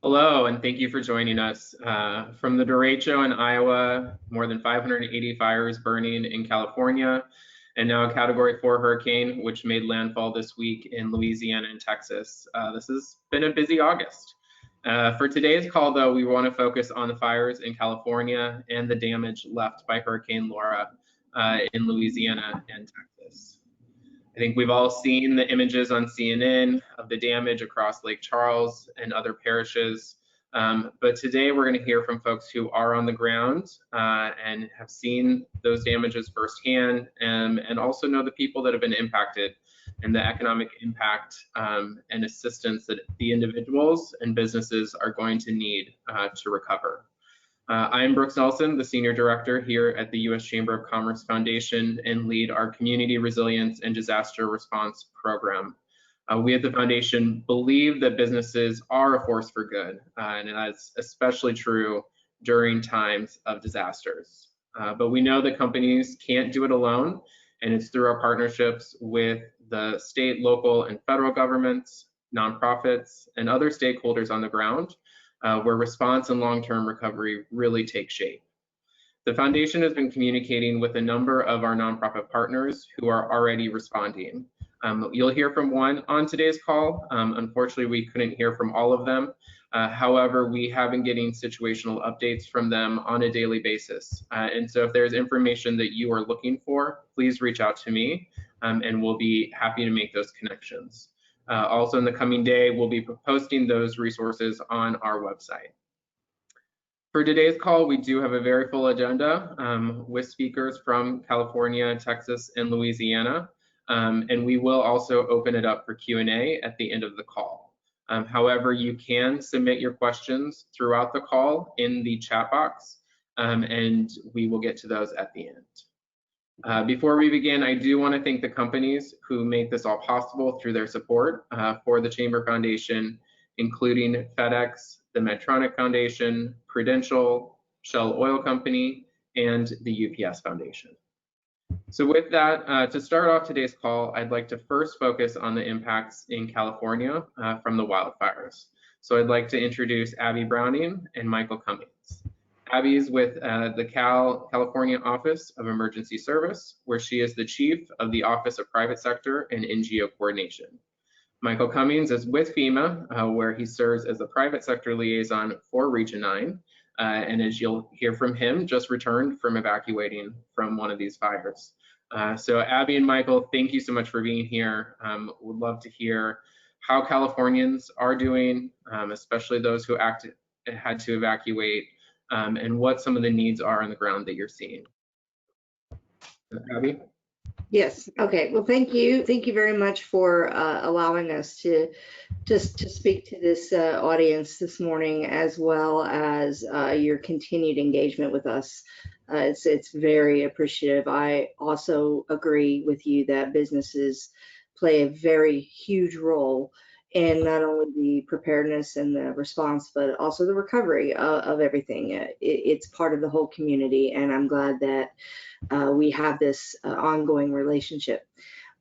Hello, and thank you for joining us. From the derecho in Iowa, more than 580 fires burning in California, and now a Category 4 hurricane, which made landfall this week in Louisiana and Texas. This has been a busy August. For today's call, though, we want to focus on the fires in California and the damage left by Hurricane Laura in Louisiana and Texas. I think we've all seen the images on CNN of the damage across Lake Charles and other parishes. But today we're going to hear from folks who are on the ground and have seen those damages firsthand, and also know the people that have been impacted and the economic impact and assistance that the individuals and businesses are going to need to recover. I'm Brooks Nelson, the Senior Director here at the U.S. Chamber of Commerce Foundation, and lead our Community Resilience and Disaster Response Program. We at the Foundation believe that businesses are a force for good, and that's especially true during times of disasters. But we know that companies can't do it alone, and it's through our partnerships with the state, local, and federal governments, nonprofits, and other stakeholders on the ground where response and long-term recovery really take shape. The Foundation has been communicating with a number of our nonprofit partners who are already responding. You'll hear from one on today's call. Unfortunately, we couldn't hear from all of them. However, we have been getting situational updates from them on a daily basis. And so if there's information that you are looking for, please reach out to me and we'll be happy to make those connections. Also in the coming day, we'll be posting those resources on our website. For today's call, we do have a very full agenda with speakers from California, Texas, and Louisiana. And we will also open it up for Q&A at the end of the call. However, you can submit your questions throughout the call in the chat box, and we will get to those at the end. Before we begin, I do want to thank the companies who make this all possible through their support for the Chamber Foundation, including FedEx, the Medtronic Foundation, Prudential, Shell Oil Company, and the UPS Foundation. So with that, to start off today's call, I'd like to first focus on the impacts in California from the wildfires. So I'd like to introduce Abby Browning and Michael Cummings. Abby is with the California Office of Emergency Service, where she is the Chief of the Office of Private Sector and NGO Coordination. Michael Cummings is with FEMA, where he serves as the Private Sector Liaison for Region 9, and as you'll hear from him, just returned from evacuating from one of these fires. So Abby and Michael, thank you so much for being here. Would love to hear how Californians are doing, especially those who had to evacuate, and what some of the needs are on the ground that you're seeing. Abby? Yes. Okay. Well, thank you. Thank you very much for allowing us to speak to this audience this morning, as well as your continued engagement with us. It's very appreciative. I also agree with you that businesses play a very huge role in not only the preparedness and the response, but also the recovery of everything. It's part of the whole community, and I'm glad that we have this ongoing relationship.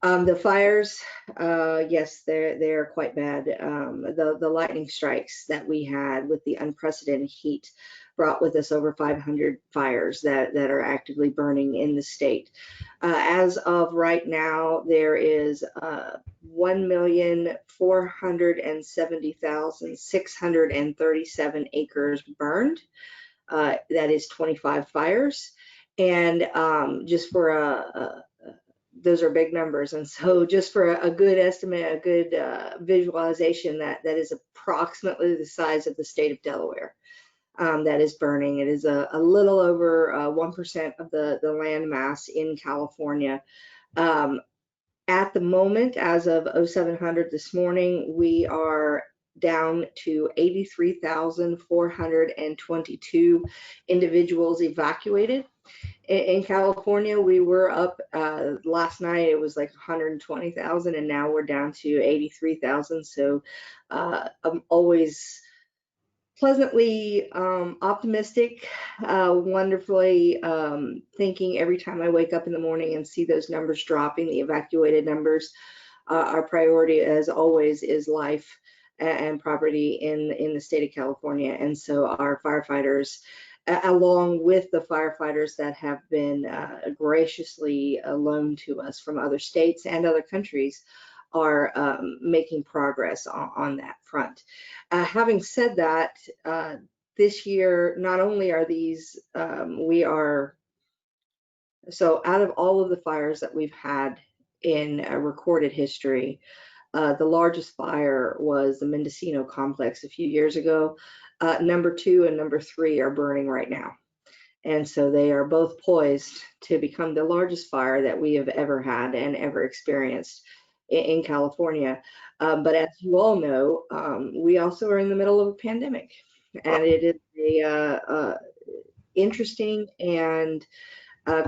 The fires, yes, they're quite bad. The lightning strikes that we had with the unprecedented heat brought with us over 500 fires that are actively burning in the state. As of right now, there is 1,470,637 acres burned. That is 25 fires. And just for those are big numbers. And so just for a good estimate, a good visualization, that is approximately the size of the state of Delaware. That is burning. It is a little over 1% of the land mass in California. At the moment, as of 0700 this morning, we are down to 83,422 individuals evacuated. In California, we were up last night, it was like 120,000, and now we're down to 83,000. So I'm always pleasantly optimistic, wonderfully thinking every time I wake up in the morning and see those numbers dropping, the evacuated numbers. Our priority, as always, is life. and property in the state of California. And so our firefighters, along with the firefighters that have been graciously loaned to us from other states and other countries, are making progress on that front. Having said that, this year, not only are these, so out of all of the fires that we've had in recorded history, the largest fire was the Mendocino complex a few years ago. Number 2 and number 3 are burning right now. And so they are both poised to become the largest fire that we have ever had and ever experienced in California. But as you all know, we also are in the middle of a pandemic, and it is a interesting and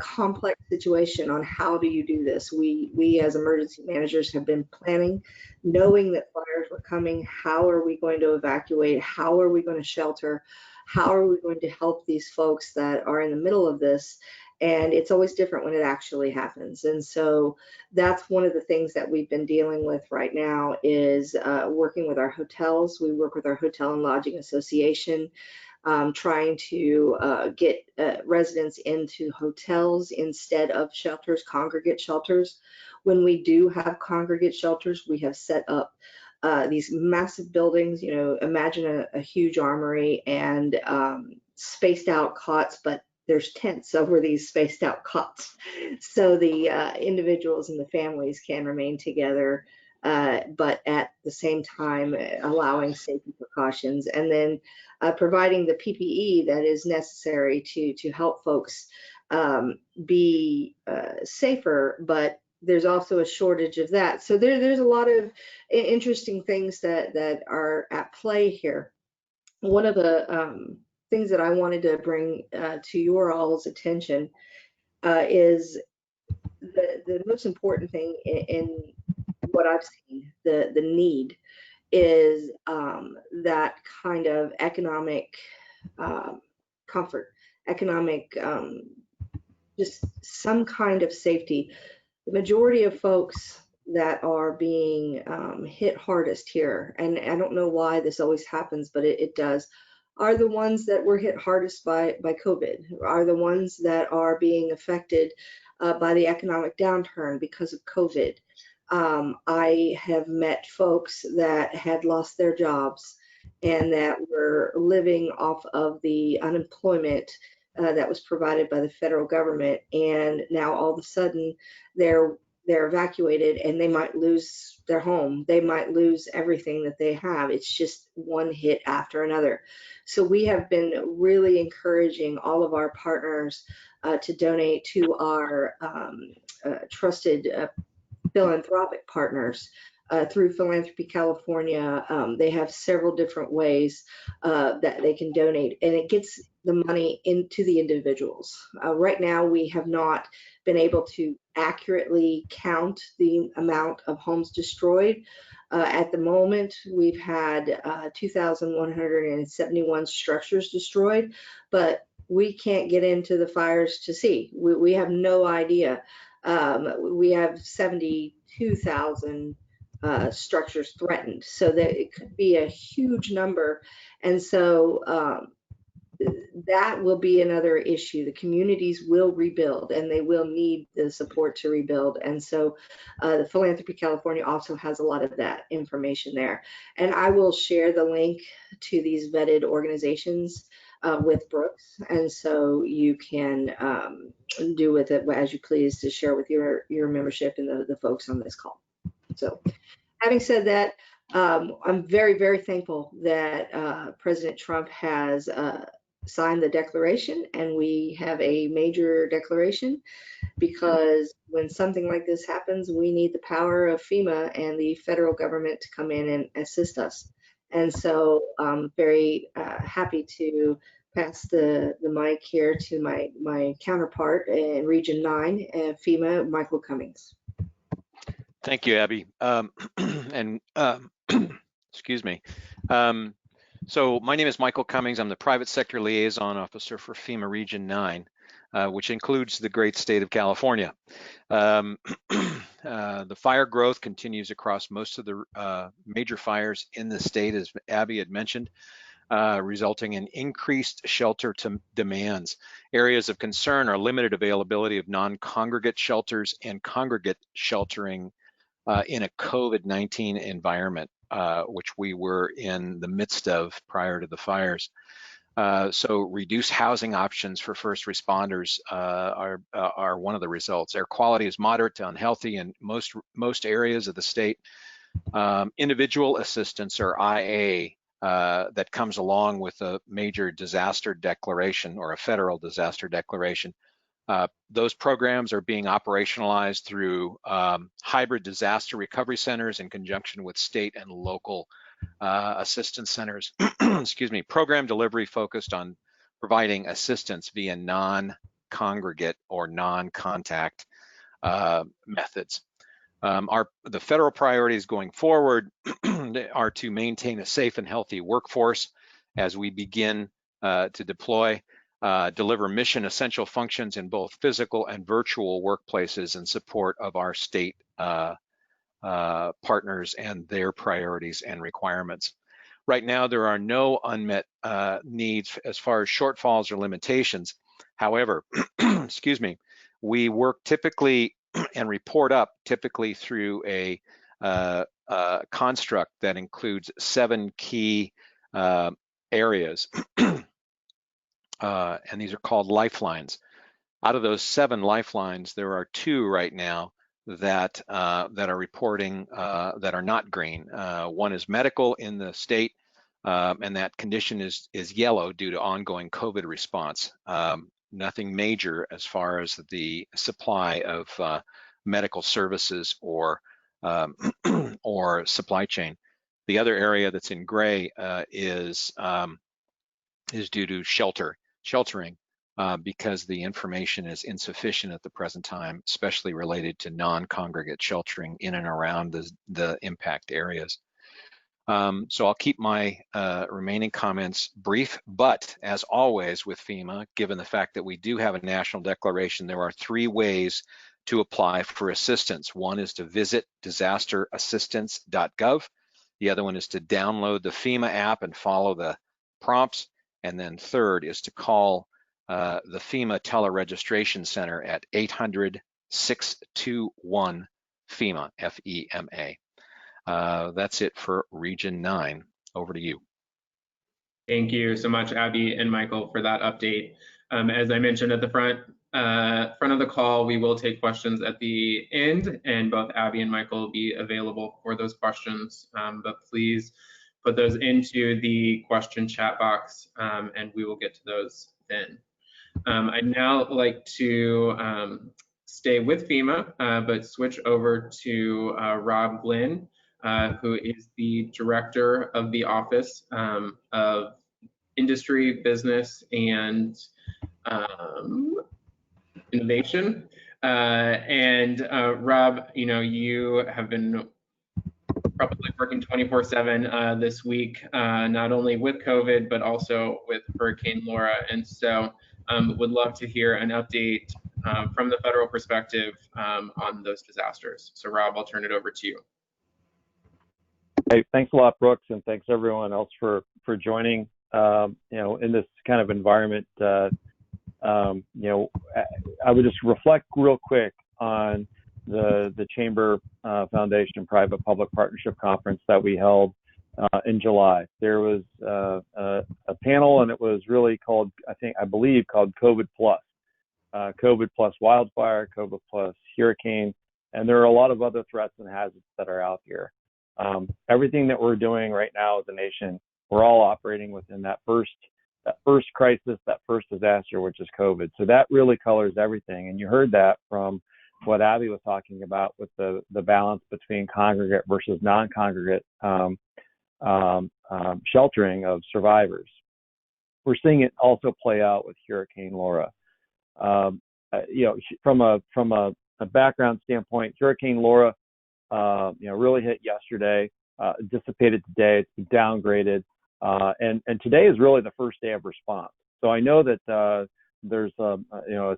complex situation on how do you do this. We as emergency managers have been planning, knowing that fires were coming. How are we going to evacuate? How are we going to shelter? How are we going to help these folks that are in the middle of this? And it's always different when it actually happens. And so that's one of the things that we've been dealing with right now is working with our hotels. We work with our Hotel and Lodging Association, trying to get residents into hotels instead of shelters, congregate shelters. When we do have congregate shelters, we have set up these massive buildings. You know, imagine a huge armory and spaced out cots, but there's tents over these spaced out cots. So the individuals and the families can remain together, but at the same time allowing safety precautions, and then providing the PPE that is necessary to help folks be safer, but there's also a shortage of that. So there's a lot of interesting things that are at play here. One of the things that I wanted to bring to your all's attention is the most important thing in what I've seen, the need is that kind of economic comfort, economic, just some kind of safety. The majority of folks that are being hit hardest here, and I don't know why this always happens, but it does, are the ones that were hit hardest by COVID, are the ones that are being affected by the economic downturn because of COVID. I have met folks that had lost their jobs and that were living off of the unemployment that was provided by the federal government, and now all of a sudden they're evacuated and they might lose their home, they might lose everything that they have. It's just one hit after another. So we have been really encouraging all of our partners to donate to our trusted philanthropic partners through Philanthropy California. They have several different ways that they can donate, and it gets the money into the individuals. Right now, we have not been able to accurately count the amount of homes destroyed. At the moment, we've had 2,171 structures destroyed, but we can't get into the fires to see. We have no idea. We have 72,000 structures threatened, so that it could be a huge number. And so that will be another issue. The communities will rebuild and they will need the support to rebuild. And so the Philanthropy California also has a lot of that information there. And I will share the link to these vetted organizations with Brooks. And so you can do with it as you please to share with your membership and the folks on this call. So having said that, I'm very, very thankful that President Trump has signed the declaration, and we have a major declaration, because when something like this happens, we need the power of FEMA and the federal government to come in and assist us. And so I'm very happy to pass the mic here to my counterpart in Region 9, FEMA, Michael Cummings. Thank you, Abby. Excuse me. So my name is Michael Cummings. I'm the Private Sector Liaison Officer for FEMA Region 9. which includes the great state of California. The fire growth continues across most of the major fires in the state, as Abby had mentioned, resulting in increased shelter demands. Areas of concern are limited availability of non-congregate shelters and congregate sheltering in a COVID-19 environment, which we were in the midst of prior to the fires. So reduced housing options for first responders are one of the results. Air quality is moderate to unhealthy in most areas of the state. Individual assistance, or IA, that comes along with a major disaster declaration or a federal disaster declaration. Those programs are being operationalized through hybrid disaster recovery centers in conjunction with state and local assistance centers. Excuse me. Program delivery focused on providing assistance via non-congregate or non-contact methods. The federal priorities going forward are to maintain a safe and healthy workforce as we begin to deploy, deliver mission essential functions in both physical and virtual workplaces in support of our state partners and their priorities and requirements. Right now, there are no unmet needs as far as shortfalls or limitations. However, excuse me, we work typically and report up typically through a construct that includes 7 key areas, and these are called lifelines. Out of those 7 lifelines, there are 2 right now that are reporting that are not green. One is medical in the state, and that condition is yellow due to ongoing COVID response. Nothing major as far as the supply of medical services or or supply chain. The other area that's in gray is due to sheltering. Because the information is insufficient at the present time, especially related to non-congregate sheltering in and around the impact areas. So I'll keep my remaining comments brief, but as always with FEMA, given the fact that we do have a national declaration, there are 3 ways to apply for assistance. One is to visit disasterassistance.gov. The other one is to download the FEMA app and follow the prompts. And then third is to call the FEMA Teleregistration Center at 800-621-FEMA, F-E-M-A. That's it for Region 9. Over to you. Thank you so much, Abby and Michael, for that update. As I mentioned at the front of the call, we will take questions at the end, and both Abby and Michael will be available for those questions. But please put those into the question chat box, and we will get to those then. I'd now like to stay with FEMA, but switch over to Rob Glynn, who is the director of the Office of Industry, Business, and Innovation. Rob, you have been probably working 24/7 this week, not only with COVID, but also with Hurricane Laura. And so would love to hear an update from the federal perspective on those disasters. So Rob, I'll turn it over to you. Hey, thanks a lot, Brooks, and thanks everyone else for joining. In this kind of environment, I would just reflect real quick on the Chamber Foundation Private-Public Partnership Conference that we held in July. There was a panel, and it was really called, I believe, called COVID Plus. COVID Plus wildfire, COVID Plus hurricane, and there are a lot of other threats and hazards that are out here. Everything that we're doing right now as a nation, we're all operating within that first crisis, that first disaster, which is COVID. So that really colors everything. And you heard that from what Abby was talking about with the balance between congregate versus non-congregate sheltering of survivors. We're seeing it also play out with Hurricane Laura. From a background standpoint, Hurricane Laura, really hit yesterday, dissipated today, it's been downgraded, and today is really the first day of response. So I know that there's a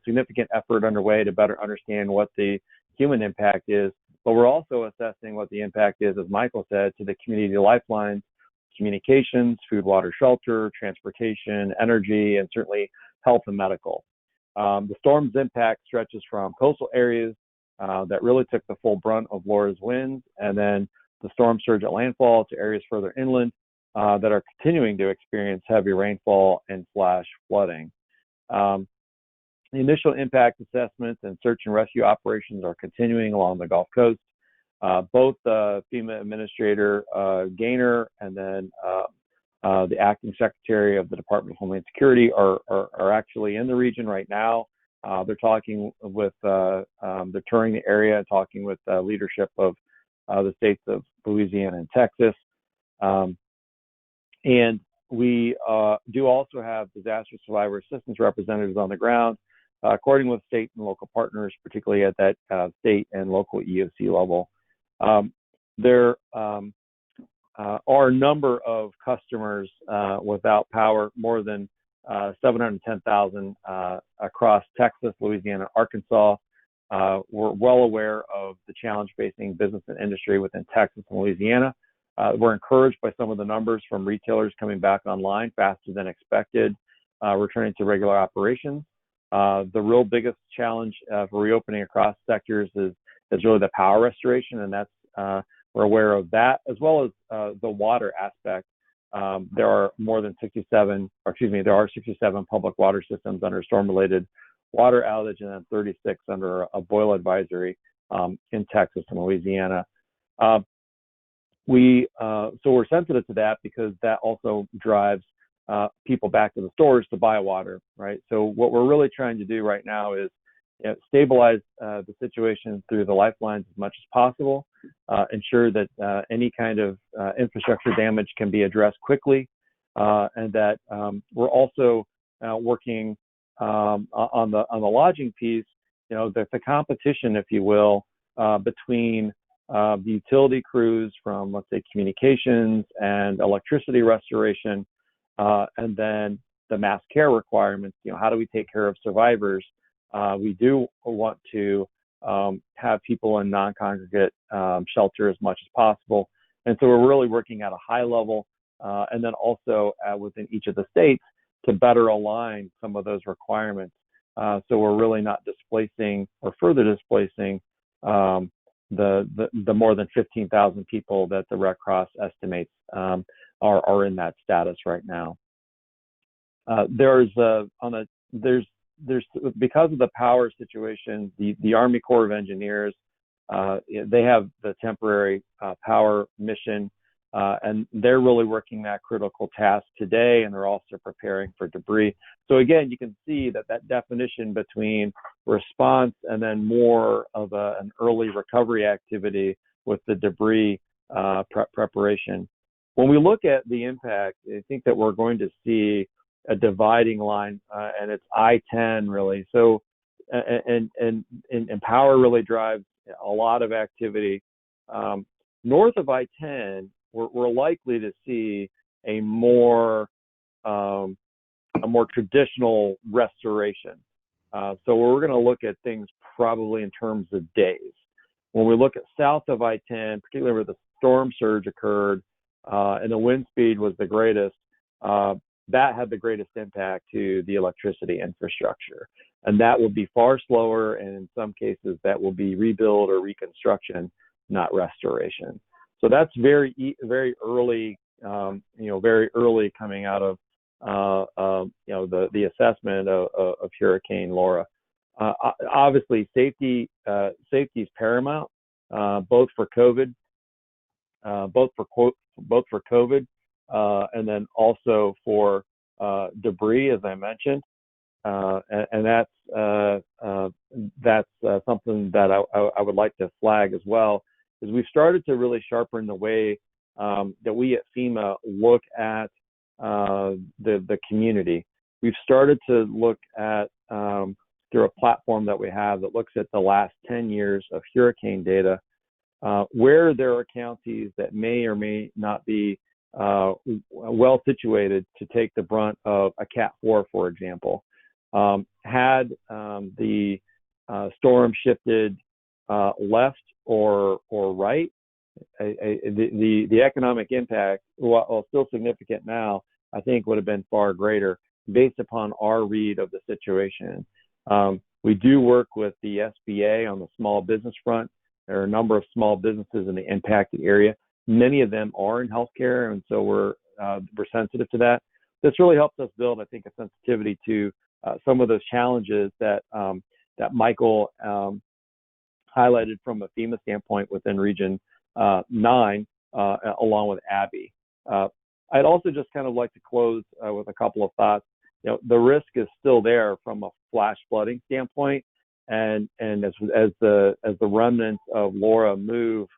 significant effort underway to better understand what the human impact is, but we're also assessing what the impact is, as Michael said, to the community lifelines, communications, food, water, shelter, transportation, energy, and certainly health and medical. The storm's impact stretches from coastal areas that really took the full brunt of Laura's winds, and then the storm surge at landfall to areas further inland that are continuing to experience heavy rainfall and flash flooding. The initial impact assessments and search and rescue operations are continuing along the Gulf Coast. Both FEMA Administrator Gaynor and then the Acting Secretary of the Department of Homeland Security are actually in the region right now. They're talking with, they're touring the area and talking with leadership of the states of Louisiana and Texas. And we do also have disaster survivor assistance representatives on the ground, according with state and local partners, particularly at that state and local EOC level. There are a number of customers without power, more than 710,000 across Texas, Louisiana, Arkansas. We're well aware of the challenge facing business and industry within Texas and Louisiana. We're encouraged by some of the numbers from retailers coming back online faster than expected, returning to regular operations. The real biggest challenge for reopening across sectors is really the power restoration, and that's we're aware of that, as well as the water aspect. There are more than 67 public water systems under storm-related water outage, and then 36 under a boil advisory in Texas and Louisiana. So we're sensitive to that because that also drives people back to the stores to buy water, right? So what we're really trying to do right now is stabilize the situation through the lifelines as much as possible, ensure that any kind of infrastructure damage can be addressed quickly, and that we're also working on the lodging piece. The competition, if you will, between the utility crews from, let's say, communications and electricity restoration, and then the mass care requirements. How do we take care of survivors? We do want to have people in non-congregate shelter as much as possible. And so we're really working at a high level, and then also within each of the states to better align some of those requirements. So we're really not displacing or further displacing the more than 15,000 people that the Red Cross estimates are in that status right now. There's because of the power situation, the Army Corps of Engineers, they have the temporary power mission, and they're really working that critical task today, and they're also preparing for debris. So again, you can see that definition between response and then more of an early recovery activity with the debris preparation. When we look at the impact, I think that we're going to see a dividing line, and it's I-10 really. So, and power really drives a lot of activity. North of I-10, we're likely to see a more traditional restoration. So we're going to look at things probably in terms of days. When we look at south of I-10, particularly where the storm surge occurred and the wind speed was the greatest, that had the greatest impact to the electricity infrastructure. And that will be far slower, and in some cases that will be rebuild or reconstruction, not restoration. So that's very early, very early coming out of the assessment of Hurricane Laura. Obviously, safety is paramount, both for COVID, and then also for debris, as I mentioned, and that's something that I would like to flag as well, is we've started to really sharpen the way that we at FEMA look at the community. We've started to look at through a platform that we have that looks at the last 10 years of hurricane data, where there are counties that may or may not be well situated to take the brunt of a Cat 4, for example. Had the storm shifted left or right, the economic impact, while still significant now, I think would have been far greater based upon our read of the situation. We do work with the SBA on the small business front. There are a number of small businesses in the impacted area. Many of them are in healthcare, and so we're sensitive to that. This really helps us build, I think, a sensitivity to some of those challenges that Michael highlighted from a FEMA standpoint within Region 9, along with Abby. I'd also just kind of like to close with a couple of thoughts. The risk is still there from a flash flooding standpoint, and as the remnants of Laura move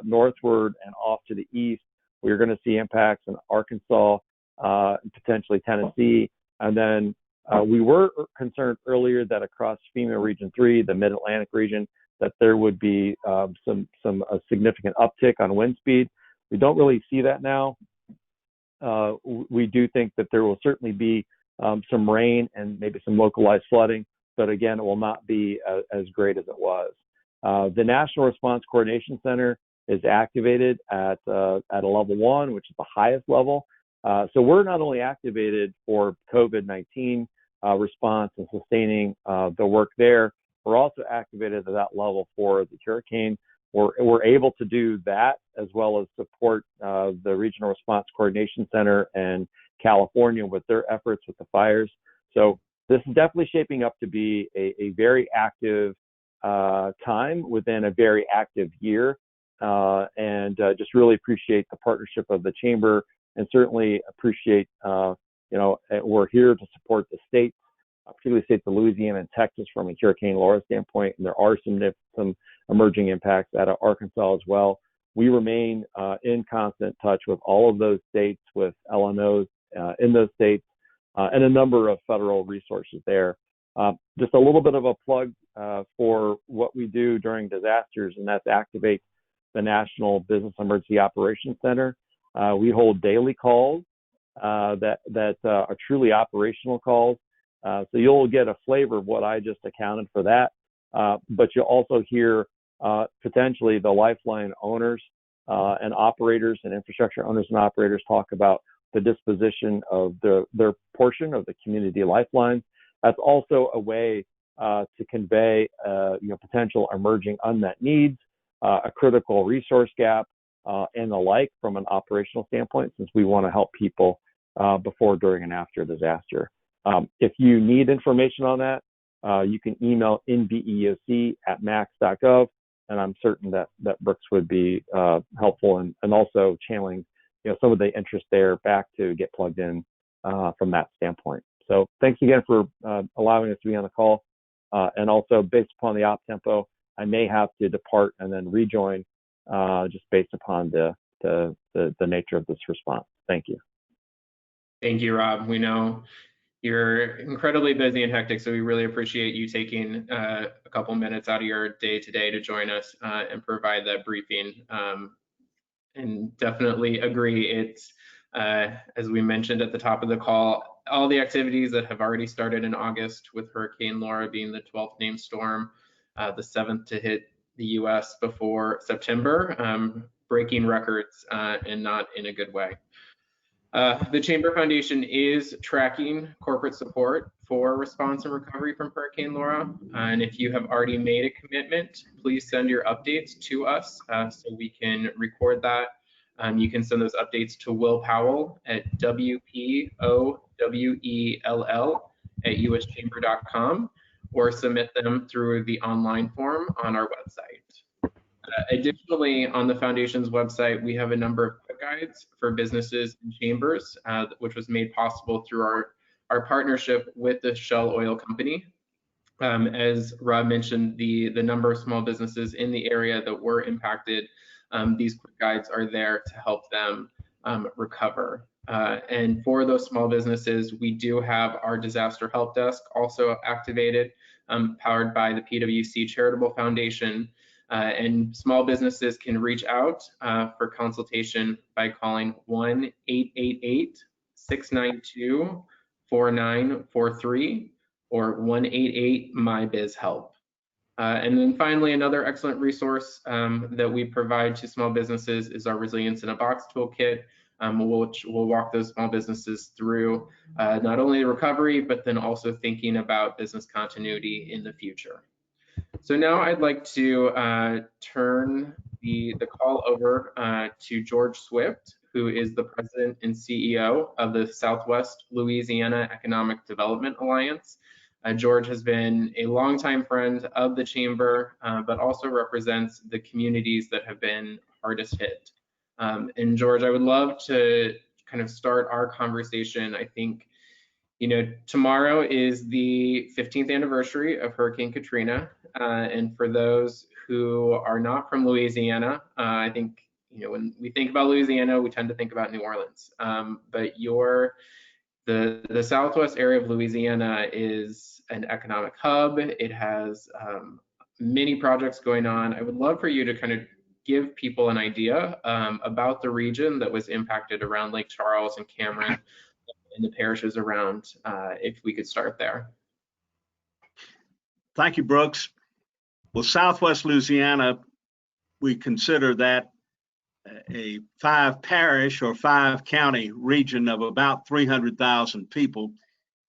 northward and off to the east, we're going to see impacts in Arkansas, potentially Tennessee, and then we were concerned earlier that across FEMA Region 3, the Mid-Atlantic region, that there would be a significant uptick on wind speed. We don't really see that now. We do think that there will certainly be some rain and maybe some localized flooding, but again, it will not be as great as it was. The National Response Coordination Center is activated at a level 1, which is the highest level. So we're not only activated for COVID-19 response and sustaining the work there, we're also activated at that level for the hurricane. We're able to do that as well as support the Regional Response Coordination Center and California with their efforts with the fires. So this is definitely shaping up to be a very active time within a very active year, and just really appreciate the partnership of the Chamber, and certainly appreciate, we're here to support the states, particularly states of Louisiana and Texas from a Hurricane Laura standpoint, and there are some emerging impacts out of Arkansas as well. We remain in constant touch with all of those states, with LNOs in those states, and a number of federal resources there. Just a little bit of a plug for what we do during disasters, and that's activate the National Business Emergency Operations Center. We hold daily calls that are truly operational calls. So you'll get a flavor of what I just accounted for that. But you'll also hear potentially the lifeline owners and operators and infrastructure owners and operators talk about the disposition of their portion of the community lifelines. That's also a way to convey potential emerging unmet needs, a critical resource gap, and the like from an operational standpoint, since we want to help people before, during, and after disaster. If you need information on that, you can email nbeeoc@max.gov, and I'm certain that Brooks would be helpful and also channeling some of the interest there back to get plugged in from that standpoint. So thanks again for allowing us to be on the call, and also based upon the op tempo, I may have to depart and then rejoin just based upon the nature of this response. Thank you. Thank you, Rob. We know you're incredibly busy and hectic, so we really appreciate you taking a couple minutes out of your day today to join us and provide that briefing. And definitely agree. It's, as we mentioned at the top of the call, all the activities that have already started in August, with Hurricane Laura being the 12th named storm, the 7th to hit the US before September, breaking records and not in a good way. The Chamber Foundation is tracking corporate support for response and recovery from Hurricane Laura. And if you have already made a commitment, please send your updates to us so we can record that. You can send those updates to Will Powell at WPOWELL@uschamber.com, or submit them through the online form on our website. Additionally, on the Foundation's website, we have a number of quick guides for businesses and chambers, which was made possible through our partnership with the Shell Oil Company. As Rob mentioned, the number of small businesses in the area that were impacted, these quick guides are there to help them recover. And for those small businesses, we do have our disaster help desk also activated, powered by the PwC Charitable Foundation. And small businesses can reach out for consultation by calling 1-888-692-4943, or 188-MY-BIZ-HELP. And then finally, another excellent resource that we provide to small businesses is our Resilience in a Box toolkit, which will walk those small businesses through not only the recovery, but then also thinking about business continuity in the future. So now I'd like to turn the call over to George Swift, who is the president and CEO of the Southwest Louisiana Economic Development Alliance. George has been a longtime friend of the Chamber, but also represents the communities that have been hardest hit. And George, I would love to kind of start our conversation. I think, you know, tomorrow is the 15th anniversary of Hurricane Katrina. And for those who are not from Louisiana, I think, you know, when we think about Louisiana, we tend to think about New Orleans. But the Southwest area of Louisiana is an economic hub. It has many projects going on. I would love for you to kind of give people an idea about the region that was impacted around Lake Charles and Cameron and the parishes around, if we could start there. Thank you, Brooks. Well, Southwest Louisiana, we consider that a 5-parish or 5-county region of about 300,000 people.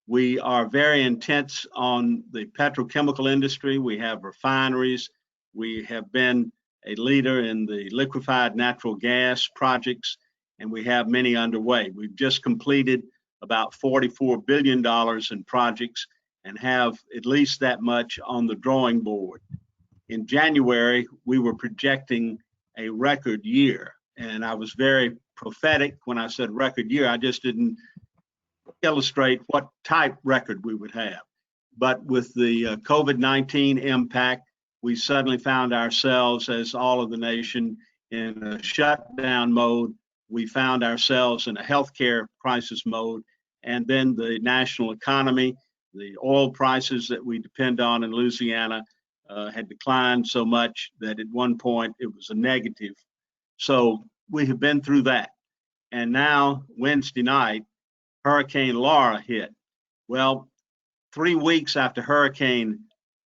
We are very intense on the petrochemical industry. We have refineries. We have been a leader in the liquefied natural gas projects, and we have many underway. We've just completed about $44 billion in projects and have at least that much on the drawing board. In January, we were projecting a record year, and I was very prophetic when I said record year. I just didn't illustrate what type record we would have. But with the COVID-19 impact, we suddenly found ourselves, as all of the nation, in a shutdown mode. We found ourselves in a healthcare crisis mode, and then the national economy, the oil prices that we depend on in Louisiana had declined so much that at one point it was a negative. So we have been through that. And now Wednesday night, Hurricane Laura hit. Well, 3 weeks after Hurricane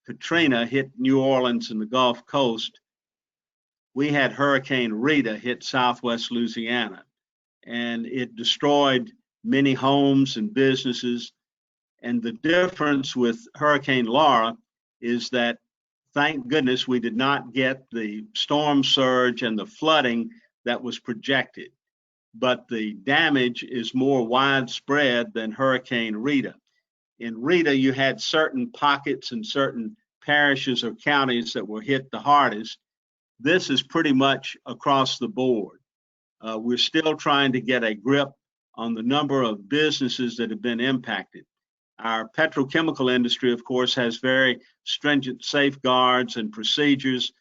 Katrina hit New Orleans and the Gulf Coast, we had Hurricane Rita hit Southwest Louisiana, and it destroyed many homes and businesses. And the difference with Hurricane Laura is that, thank goodness, we did not get the storm surge and the flooding that was projected. But the damage is more widespread than Hurricane Rita. In Rita, you had certain pockets and certain parishes or counties that were hit the hardest. This is pretty much across the board. We're still trying to get a grip on the number of businesses that have been impacted. Our petrochemical industry, of course, has very stringent safeguards and procedures.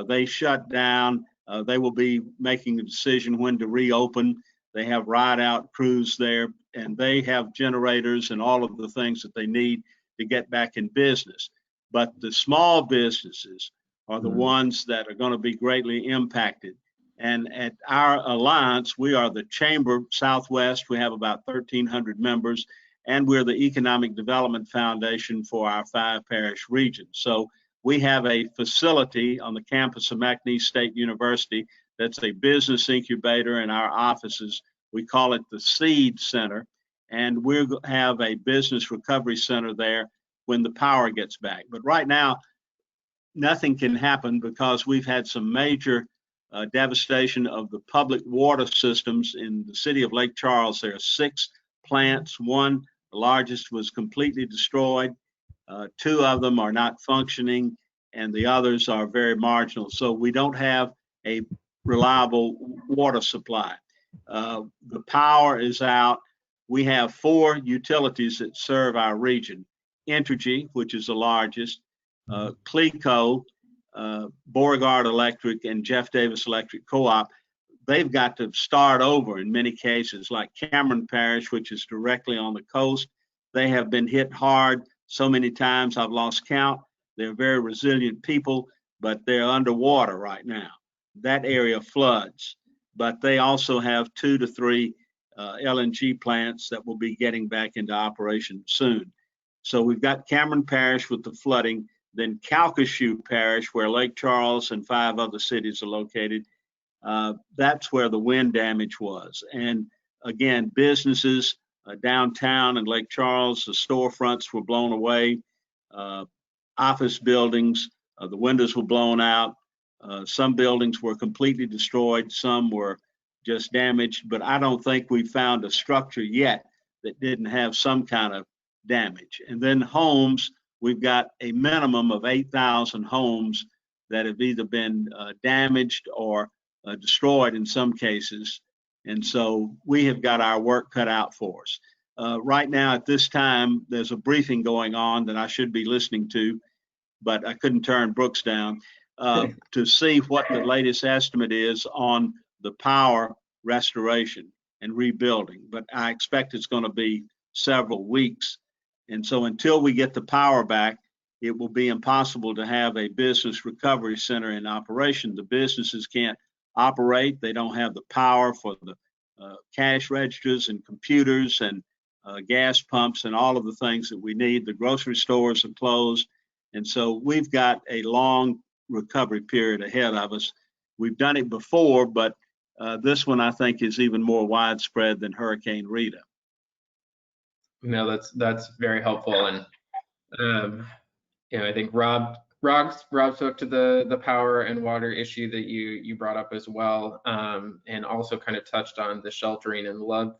They shut down. They will be making a decision when to reopen. They have ride-out crews there, and they have generators and all of the things that they need to get back in business. But the small businesses are the ones that are going to be greatly impacted. And at our alliance, we are the Chamber Southwest. We have about 1,300 members, and we're the Economic Development Foundation for our 5-parish region. So we have a facility on the campus of McNeese State University that's a business incubator in our offices. We call it the Seed Center, and we'll have a business recovery center there when the power gets back. But right now, nothing can happen because we've had some major devastation of the public water systems in the city of Lake Charles. There are 6 plants. One, the largest, was completely destroyed. 2 of them are not functioning, and the others are very marginal. So we don't have a reliable water supply. The power is out. We have 4 utilities that serve our region: Entergy, which is the largest, Cleco, Beauregard Electric, and Jeff Davis Electric Co-op. They've got to start over in many cases, like Cameron Parish, which is directly on the coast. They have been hit hard so many times I've lost count. They're very resilient people, but they're underwater right now. That area floods, but they also have 2 to 3 LNG plants that will be getting back into operation soon. So we've got Cameron Parish with the flooding, then Calcasieu Parish, where Lake Charles and 5 other cities are located. That's where the wind damage was. And again, businesses downtown in Lake Charles, the storefronts were blown away, office buildings, the windows were blown out. Some buildings were completely destroyed, some were just damaged, but I don't think we found a structure yet that didn't have some kind of damage. And then homes, we've got a minimum of 8,000 homes that have either been damaged or destroyed in some cases. And so we have got our work cut out for us. Right now at this time, there's a briefing going on that I should be listening to, but I couldn't turn Brooks down to see what the latest estimate is on the power restoration and rebuilding. But I expect it's going to be several weeks. And so until we get the power back, it will be impossible to have a business recovery center in operation. The businesses can't operate. They don't have the power for the cash registers and computers and gas pumps and all of the things that we need. The grocery stores are closed. And so we've got a long recovery period ahead of us. We've done it before, but this one I think is even more widespread than Hurricane Rita. No, that's very helpful. And I think Rob spoke to the power and water issue that you brought up as well, and also kind of touched on the sheltering, and love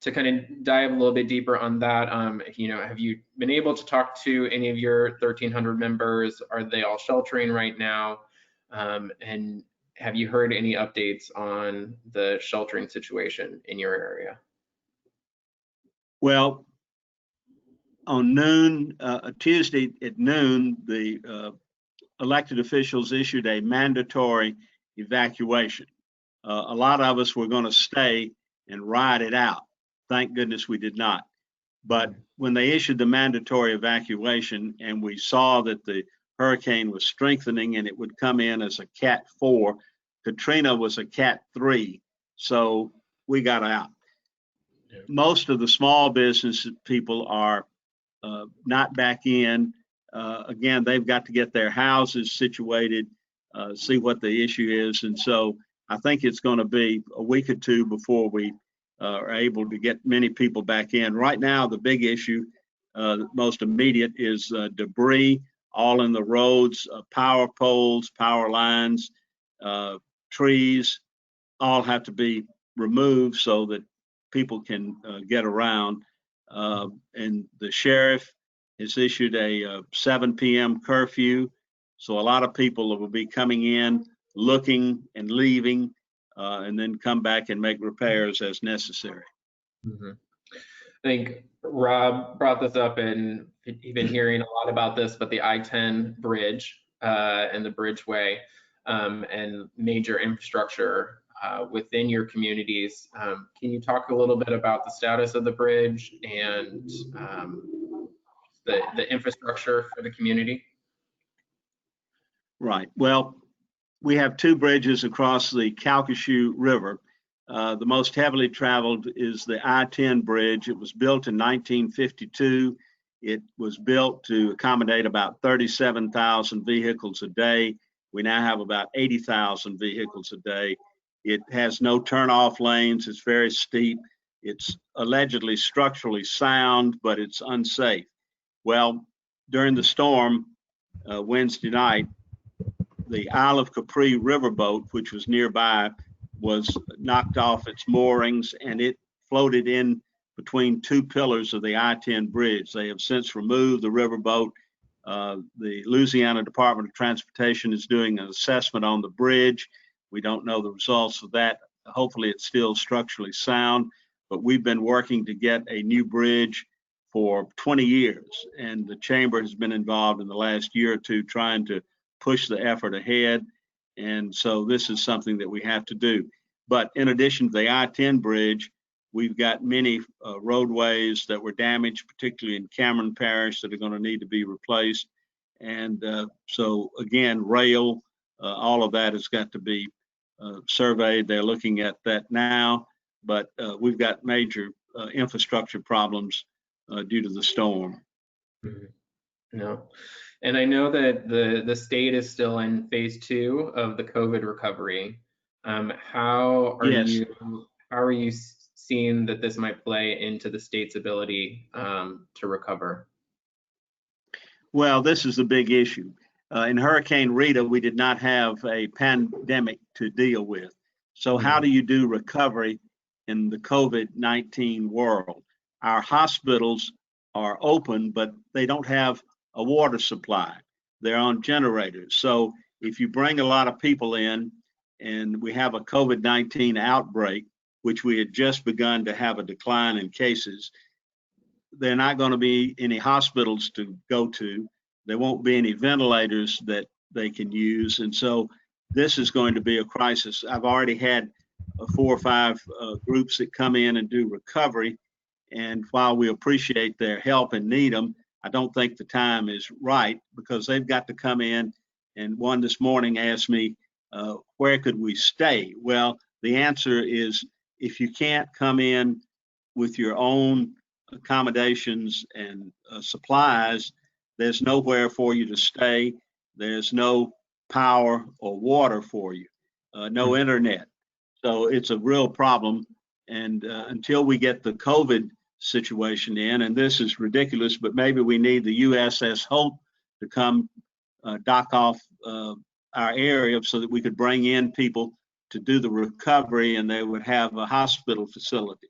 to kind of dive a little bit deeper on that. Have you been able to talk to any of your 1,300 members? Are they all sheltering right now? And have you heard any updates on the sheltering situation in your area? Well, on Tuesday at noon, the elected officials issued a mandatory evacuation. A lot of us were going to stay and ride it out. Thank goodness we did not. But when they issued the mandatory evacuation and we saw that the hurricane was strengthening and it would come in as a Cat 4, Katrina was a Cat 3, so we got out. Yeah. Most of the small business people are not back in. Again, they've got to get their houses situated, see what the issue is. And so I think it's going to be a week or two before we are able to get many people back in. Right now, the big issue, most immediate, is debris all in the roads, power poles, power lines, trees, all have to be removed so that people can get around. And the sheriff has issued a 7 p.m. curfew. So a lot of people will be coming in, looking and leaving, and then come back and make repairs as necessary. Mm-hmm. I think Rob brought this up, and you've been hearing a lot about this, but the I-10 bridge and the bridgeway and major infrastructure within your communities. Can you talk a little bit about the status of the bridge and the infrastructure for the community? Right. Well, we have 2 bridges across the Calcasieu River. The most heavily traveled is the I-10 bridge. It was built in 1952. It was built to accommodate about 37,000 vehicles a day. We now have about 80,000 vehicles a day. It has no turnoff lanes. It's very steep. It's allegedly structurally sound, but it's unsafe. Well, during the storm Wednesday night, the Isle of Capri riverboat, which was nearby, was knocked off its moorings and it floated in between 2 pillars of the I-10 bridge. They have since removed the riverboat. The Louisiana Department of Transportation is doing an assessment on the bridge. We don't know the results of that. Hopefully it's still structurally sound, but we've been working to get a new bridge for 20 years. And the chamber has been involved in the last year or 2 trying to push the effort ahead. And so this is something that we have to do. But in addition to the I-10 bridge, we've got many roadways that were damaged, particularly in Cameron Parish, that are going to need to be replaced. And so again, rail, all of that has got to be surveyed. They're looking at that now, but we've got major infrastructure problems due to the storm. Mhm. No. And I know that the state is still in phase 2 of the COVID recovery. How are Yes. you seeing that this might play into the state's ability to recover? Well, this is a big issue. In Hurricane Rita, we did not have a pandemic to deal with. So how do you do recovery in the COVID-19 world? Our hospitals are open, but they don't have a water supply. They're on generators. So if you bring a lot of people in and we have a COVID-19 outbreak, which we had just begun to have a decline in cases, there are not going to be any hospitals to go to. There won't be any ventilators that they can use. And so this is going to be a crisis. I've already had 4 or 5 groups that come in and do recovery. And while we appreciate their help and need them, I don't think the time is right because they've got to come in. And one this morning asked me, where could we stay? Well, the answer is if you can't come in with your own accommodations and supplies, there's nowhere for you to stay. There's no power or water for you, no internet. So it's a real problem. And until we get the COVID situation in, and this is ridiculous, but maybe we need the USS Hope to come dock off our area so that we could bring in people to do the recovery and they would have a hospital facility.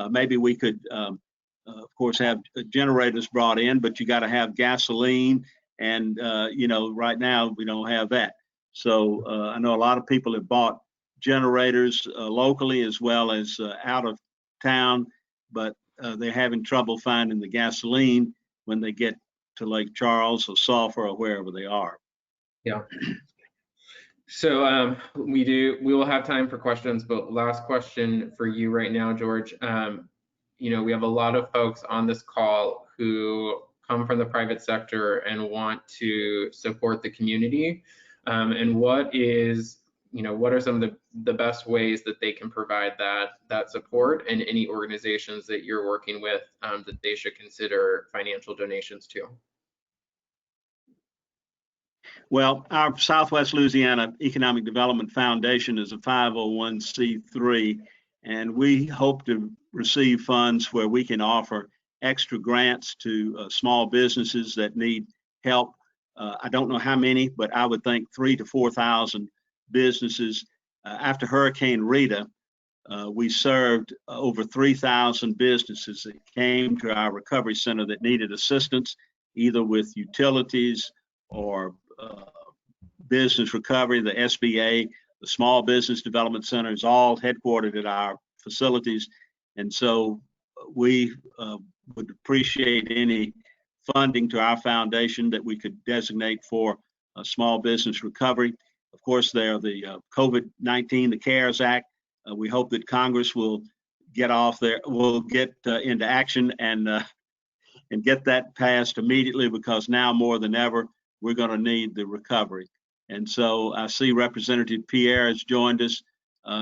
Maybe we could, of course, have generators brought in, but you got to have gasoline. And, right now we don't have that. So I know a lot of people have bought generators locally as well as out of town, but they're having trouble finding the gasoline when they get to Lake Charles or Sulphur or wherever they are. Yeah. So we will have time for questions, but last question for you right now, George. We have a lot of folks on this call who come from the private sector and want to support the community. And what are some of the best ways that they can provide that support, and any organizations that you're working with that they should consider financial donations to? Well, our Southwest Louisiana Economic Development Foundation is a 501c3, and we hope to receive funds where we can offer extra grants to small businesses that need help. I don't know how many, but I would think 3,000 to 4,000 businesses. After Hurricane Rita, we served over 3,000 businesses that came to our recovery center that needed assistance, either with utilities or business recovery. The SBA, the Small Business Development Center, is all headquartered at our facilities. And so we would appreciate any funding to our foundation that we could designate for small business recovery. Of course, there are the COVID-19, the CARES Act. We hope that Congress will get into action and get that passed immediately, because now more than ever, we're going to need the recovery. And so I see Representative Pierre has joined us.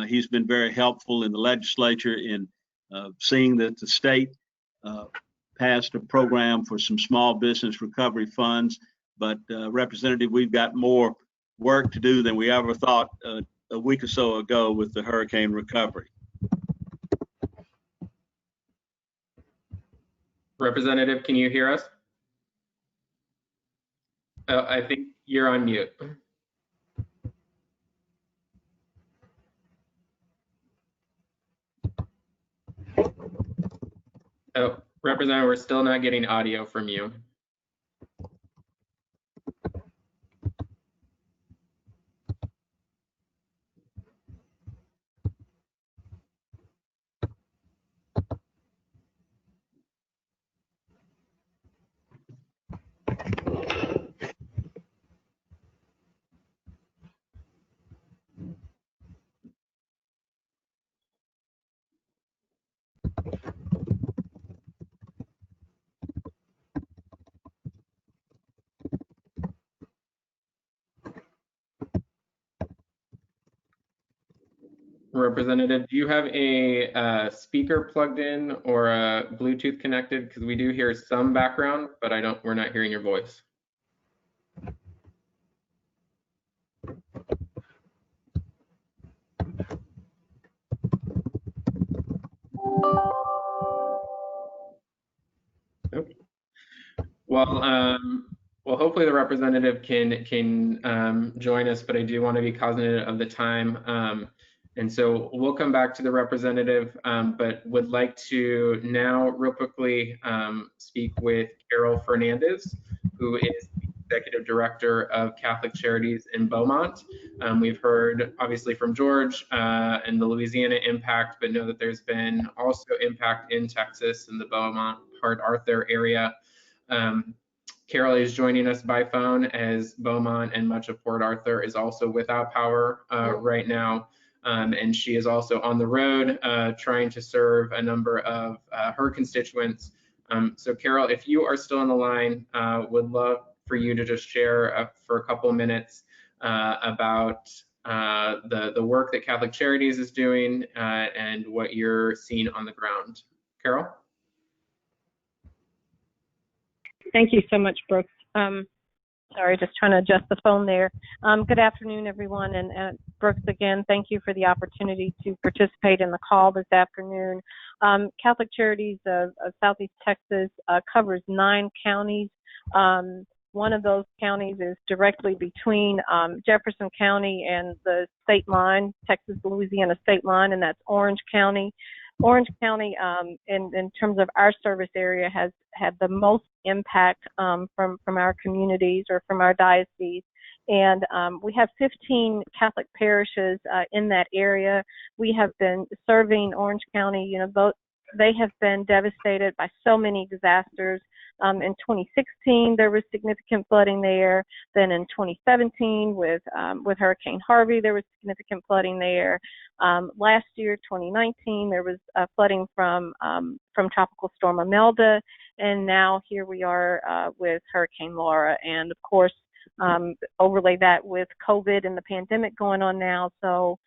He's been very helpful in the legislature in seeing that the state passed a program for some small business recovery funds. But Representative, we've got more work to do than we ever thought a week or so ago with the hurricane recovery. Representative, can you hear us? I think you're on mute. Oh, Representative, we're still not getting audio from you. Representative, do you have a speaker plugged in or a Bluetooth connected? Because we do hear some background, but we're not hearing your voice. Nope. Well, hopefully the representative can join us, but I do want to be cognizant of the time. And so we'll come back to the representative, but would like to now real quickly speak with Carol Fernandez, who is the Executive Director of Catholic Charities in Beaumont. We've heard obviously from George and the Louisiana impact, but know that there's been also impact in Texas and the Beaumont, Port Arthur area. Carol is joining us by phone as Beaumont and much of Port Arthur is also without power right now. And she is also on the road trying to serve a number of her constituents. So Carol, if you are still on the line, would love for you to just share for a couple minutes about the work that Catholic Charities is doing and what you're seeing on the ground. Carol? Thank you so much, Brooks. Sorry, just trying to adjust the phone there. Good afternoon, everyone. And Brooks, again, thank you for the opportunity to participate in the call this afternoon. Catholic Charities of Southeast Texas covers 9 counties. One of those counties is directly between Jefferson County and the state line, Texas-Louisiana state line, and that's Orange County. Orange County, in terms of our service area, has had the most impact from our communities or from our diocese. And we have 15 Catholic parishes in that area. We have been serving Orange County, they have been devastated by so many disasters. In 2016, there was significant flooding there. Then in 2017, with Hurricane Harvey, there was significant flooding there. Last year, 2019, there was flooding from Tropical Storm Imelda, and now here we are with Hurricane Laura. And of course, overlay that with COVID and the pandemic going on now. So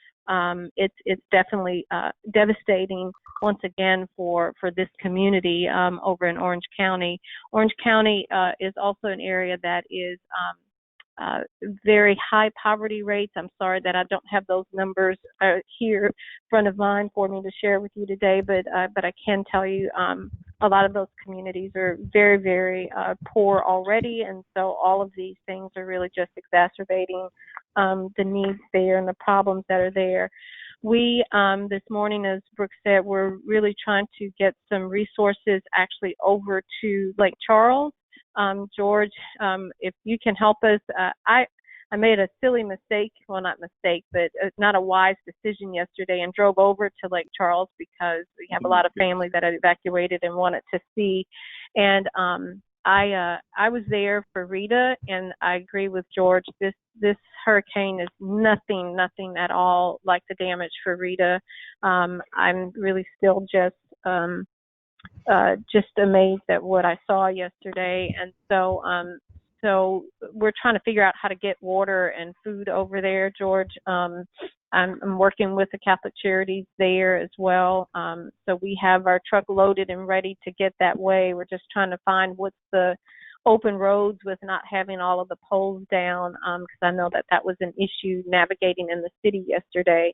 it's definitely devastating once again for this community over in Orange County. Orange County is also an area that is very high poverty rates. I'm sorry that I don't have those numbers here in front of mine for me to share with you today, but I can tell you a lot of those communities are very, very poor already, and so all of these things are really just exacerbating the needs there and the problems that are there. We, this morning, as Brooks said, we're really trying to get some resources actually over to Lake Charles. George, if you can help us, I made a silly mistake, well, not mistake, but not a wise decision yesterday, and drove over to Lake Charles because we have a lot of family that had evacuated and wanted to see. And I was there for Rita, and I agree with George. This hurricane is nothing at all like the damage for Rita. I'm really still just amazed at what I saw yesterday, and so we're trying to figure out how to get water and food over there, George. I'm working with the Catholic Charities there as well. So we have our truck loaded and ready to get that way. We're just trying to find what's the open roads with not having all of the poles down, because I know that was an issue navigating in the city yesterday.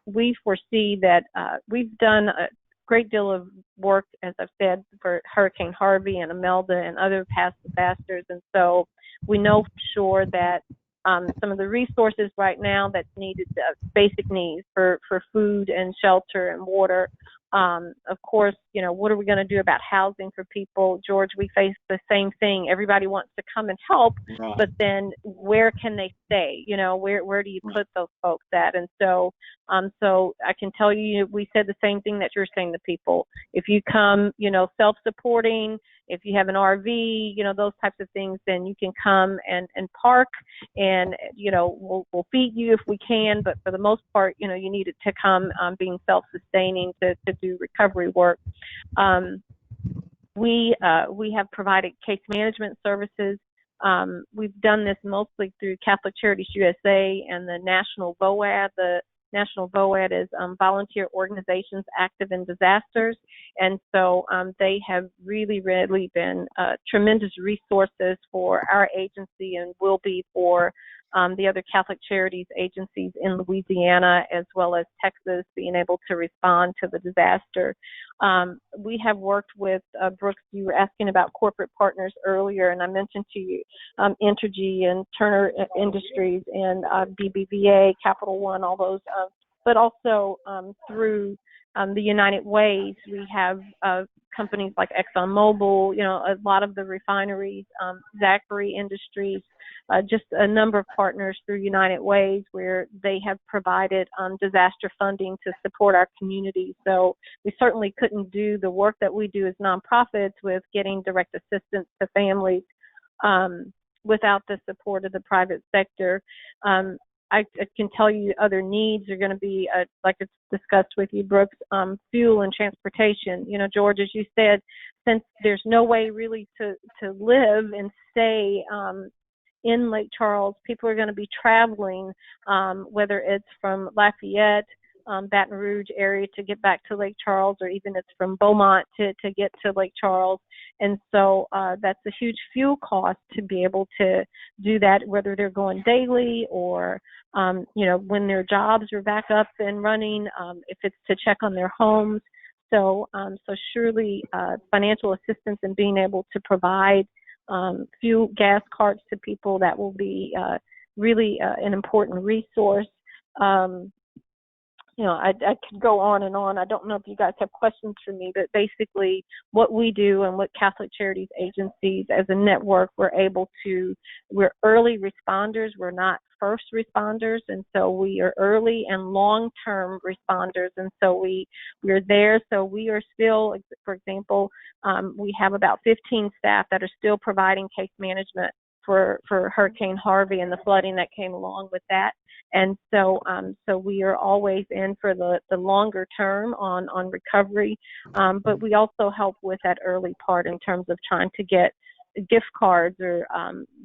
We foresee that we've done a great deal of work, as I've said, for Hurricane Harvey and Imelda and other past disasters, and so we know for sure that some of the resources right now that's needed, basic needs for food and shelter and water. Of course, what are we going to do about housing for people? George, we face the same thing. Everybody wants to come and help, right, but then where can they stay? Where do you put those folks at? And so I can tell you, we said the same thing that you're saying to people. If you come, self-supporting, if you have an RV, those types of things, then you can come and park, and, we'll feed you if we can, but for the most part, you need it to come being self-sustaining to do recovery work. We have provided case management services. We've done this mostly through Catholic Charities USA and the National VOAD, the National VOAD is Volunteer Organizations Active in Disasters. And so they have really been tremendous resources for our agency and will be for the other Catholic Charities agencies in Louisiana as well as Texas, being able to respond to the disaster. We have worked with, Brooks, you were asking about corporate partners earlier, and I mentioned to you Entergy and Turner Industries and BBVA, Capital One, all those, but also through the United Ways, we have companies like ExxonMobil, you know, a lot of the refineries, Zachary Industries, just a number of partners through United Ways where they have provided disaster funding to support our community. So we certainly couldn't do the work that we do as nonprofits with getting direct assistance to families without the support of the private sector. I can tell you other needs are going to be, like it's discussed with you, Brooks, fuel and transportation. You know, George, as you said, since there's no way really to live and stay in Lake Charles, people are going to be traveling, whether it's from Lafayette, Baton Rouge area to get back to Lake Charles, or even it's from Beaumont to get to Lake Charles. And so that's a huge fuel cost to be able to do that, whether they're going daily or, you know, when their jobs are back up and running, if it's to check on their homes. So surely financial assistance and being able to provide fuel gas cards to people, that will be really an important resource. You know, I could go on and on. I don't know if you guys have questions for me, but basically what we do and what Catholic Charities agencies as a network, we're early responders. We're not first responders. And so we are early and long-term responders. And so we're there. So we are still, for example, we have about 15 staff that are still providing case management for Hurricane Harvey and the flooding that came along with that. And so we are always in for the longer term on recovery, but we also help with that early part in terms of trying to get gift cards, or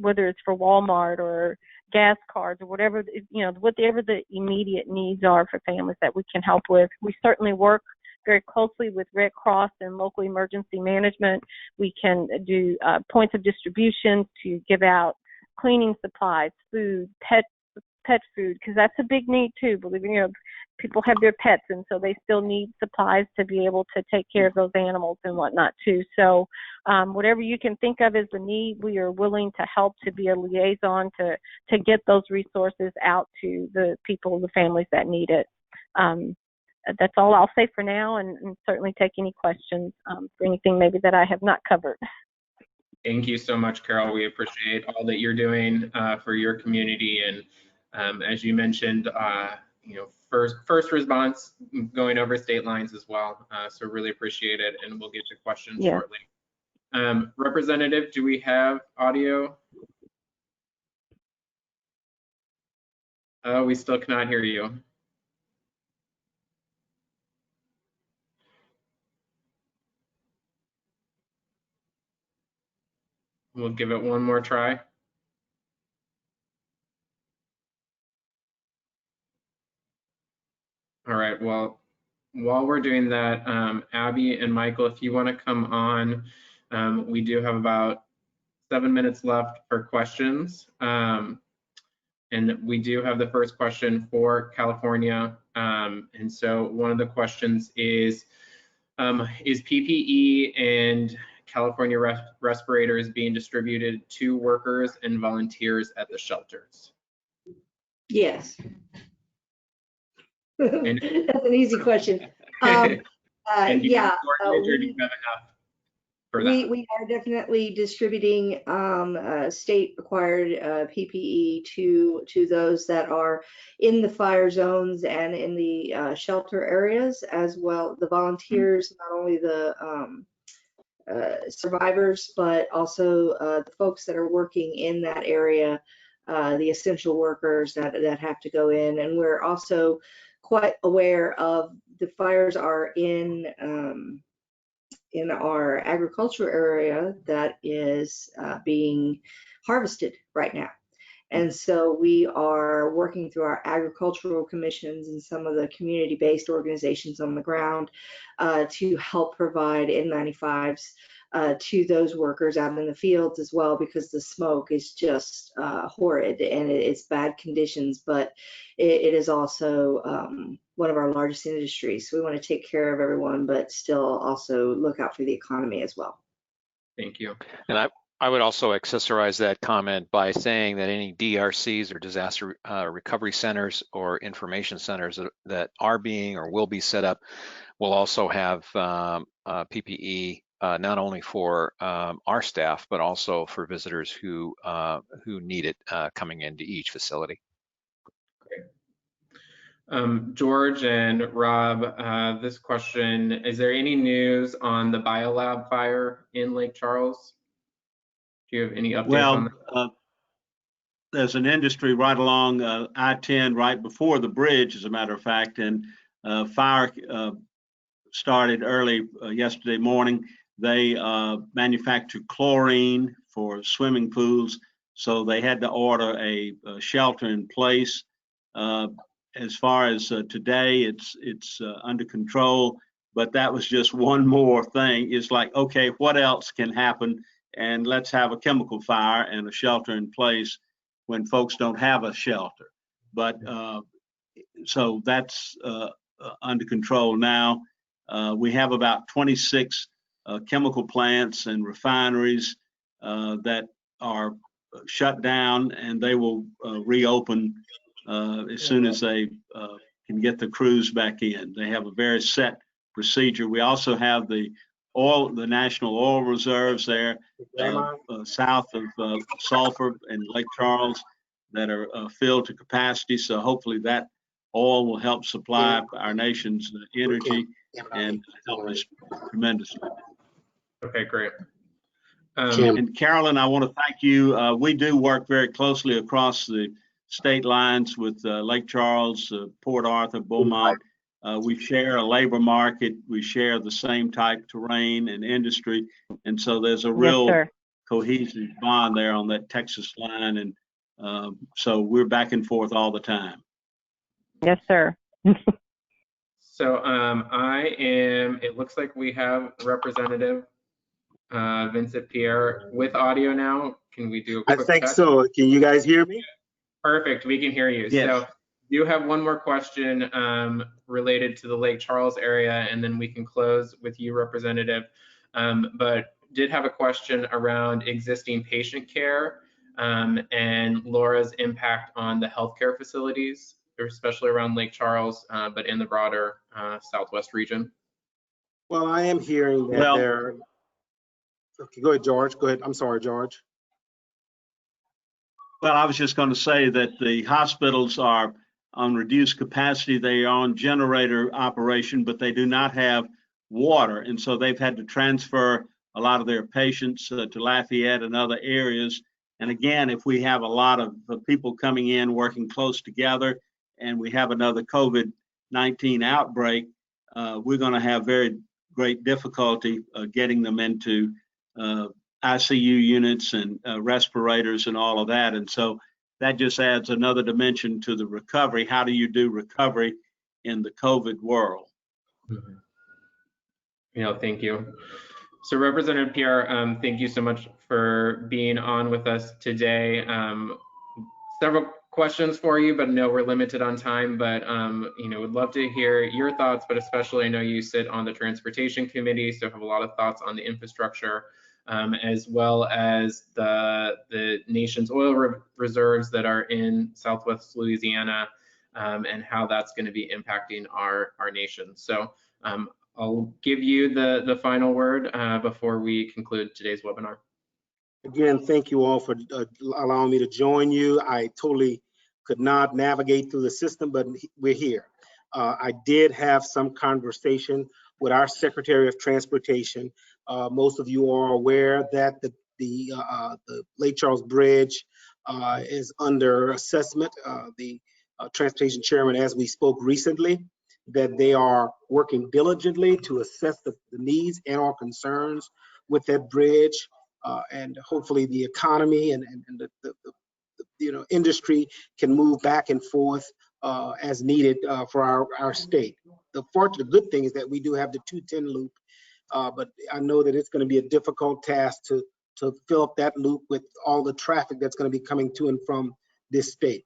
whether it's for Walmart or gas cards or whatever, you know, whatever the immediate needs are for families that we can help with. We certainly work very closely with Red Cross and local emergency management. We can do points of distribution to give out cleaning supplies, food, pet food, because that's a big need too. Believe me, you know, people have their pets, and so they still need supplies to be able to take care of those animals and whatnot too. So whatever you can think of as a need, we are willing to help, to be a liaison to get those resources out to the people, the families that need it. That's all I'll say for now, and certainly take any questions for anything maybe that I have not covered. Thank you so much, Carol. We appreciate all that you're doing for your community, and as you mentioned, you know, first response going over state lines as well. So really appreciate it, and we'll get to questions shortly. Representative, do we have audio? We still cannot hear you. We'll give it one more try. All right, well, while we're doing that, Abby and Michael, if you want to come on, we do have about 7 minutes left for questions. And we do have the first question for California. And so one of the questions is PPE and California respirators being distributed to workers and volunteers at the shelters? Yes. That's an easy question. And do you Yeah, coordinate, or do you have enough for that? we are definitely distributing state-acquired PPE to those that are in the fire zones and in the shelter areas as well. The volunteers, not only the survivors, but also the folks that are working in that area, the essential workers that have to go in. And we're also quite aware of the fires are in our agriculture area that is being harvested right now. And so we are working through our agricultural commissions and some of the community-based organizations on the ground to help provide N95s to those workers out in the fields as well, because the smoke is just horrid and it's bad conditions, but it is also one of our largest industries. So we want to take care of everyone, but still also look out for the economy as well. Thank you. And I would also accessorize that comment by saying that any DRCs or disaster recovery centers or information centers that are being or will be set up will also have PPE, not only for our staff, but also for visitors who need it coming into each facility. Great. George and Rob, this question, is there any news on the biolab fire in Lake Charles? Do you have any updates on that? Well, there's an industry right along I-10 right before the bridge, as a matter of fact, and fire started early yesterday morning. They manufacture chlorine for swimming pools, so they had to order a shelter in place. As far as today, it's under control, but that was just one more thing. It's like, okay, what else can happen? And let's have a chemical fire and a shelter in place when folks don't have a shelter. But so that's under control now. We have about 26 chemical plants and refineries that are shut down, and they will reopen as soon as they can get the crews back in. They have a very set procedure. We also have the national oil reserves there south of Sulphur and Lake Charles that are filled to capacity. So hopefully that oil will help supply our nation's energy and help us tremendously. Okay, great. And Carolyn, I want to thank you. We do work very closely across the state lines with Lake Charles, Port Arthur, Beaumont. We share a labor market. We share the same type terrain and industry. And so there's a real cohesive bond there on that Texas line. And so we're back and forth all the time. Yes, sir. So it looks like we have Representative Vincent Pierre with audio now. Can we do a quick I think test? so. Can you guys hear me? Perfect, we can hear you. Yes. So you have one more question related to the Lake Charles area, and then we can close with you, Representative. But did have a question around existing patient care and Laura's impact on the healthcare facilities, especially around Lake Charles, but in the broader Southwest region. Well, I am hearing that there. Okay, go ahead, George. Go ahead. I'm sorry, George. Well, I was just going to say that the hospitals are on reduced capacity. They are on generator operation, but they do not have water. And so they've had to transfer a lot of their patients to Lafayette and other areas. And again, if we have a lot of people coming in working close together and we have another COVID-19 outbreak, we're going to have very great difficulty getting them into ICU units and respirators and all of that. And so that just adds another dimension to the recovery. How do you do recovery in the COVID world? Mm-hmm. Thank you. So Representative Pierre, thank you so much for being on with us today. Several questions for you, but no, we're limited on time, but would love to hear your thoughts, but especially I know you sit on the Transportation Committee, so have a lot of thoughts on the infrastructure, as well as the nation's oil reserves that are in Southwest Louisiana, and how that's going to be impacting our nation. So I'll give you the final word before we conclude today's webinar. Again, thank you all for allowing me to join you. I totally could not navigate through the system, but we're here. I did have some conversation with our Secretary of Transportation. Most of you are aware that the Lake Charles Bridge is under assessment. The Transportation Chairman, as we spoke recently, that they are working diligently to assess the needs and our concerns with that bridge, and hopefully the economy and the industry can move back and forth as needed for our state. The good thing is that we do have the 210 loop, but I know that it's going to be a difficult task to fill up that loop with all the traffic that's going to be coming to and from this state.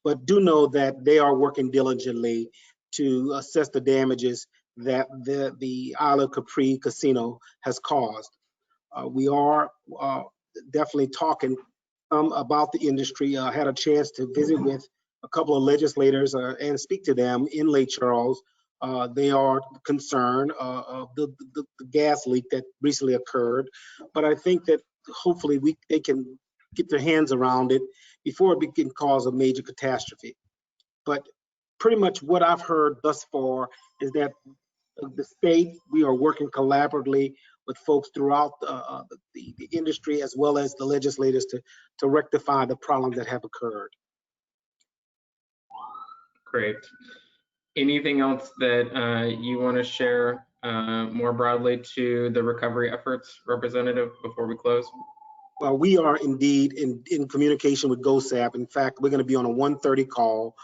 But do know that they are working diligently to assess the damages that the Isle of Capri casino has caused. We are definitely talking about the industry. I had a chance to visit with a couple of legislators and speak to them in Lake Charles. They are concerned of the gas leak that recently occurred, but I think that hopefully they can get their hands around it before it can cause a major catastrophe. But pretty much what I've heard thus far is that the state, we are working collaboratively with folks throughout the industry as well as the legislators to rectify the problems that have occurred. Great. Anything else that you want to share more broadly to the recovery efforts, Representative, before we close? Well, we are indeed in communication with GOSAP. In fact, we're going to be on a 1:30 call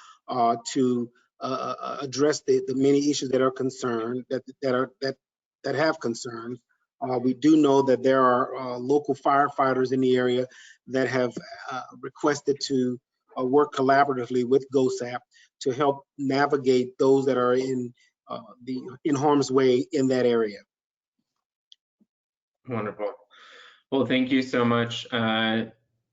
to address the many issues that are concerned, that have concerns. We do know that there are local firefighters in the area that have requested to work collaboratively with GOSAP to help navigate those that are in harm's way in that area. Wonderful. Well, thank you so much,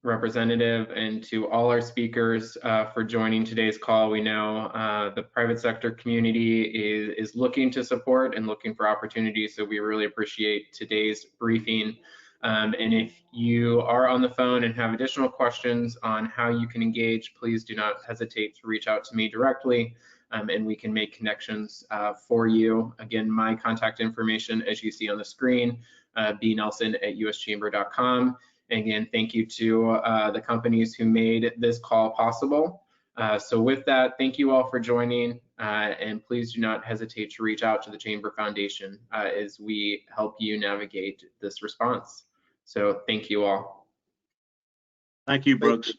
Representative, and to all our speakers for joining today's call. We know the private sector community is looking to support and looking for opportunities, so we really appreciate today's briefing. And if you are on the phone and have additional questions on how you can engage, please do not hesitate to reach out to me directly, and we can make connections for you. Again, my contact information, as you see on the screen, bnelson@uschamber.com. And again, thank you to the companies who made this call possible. So with that, thank you all for joining, and please do not hesitate to reach out to the Chamber Foundation as we help you navigate this response. So thank you all. Thank you, Brooks.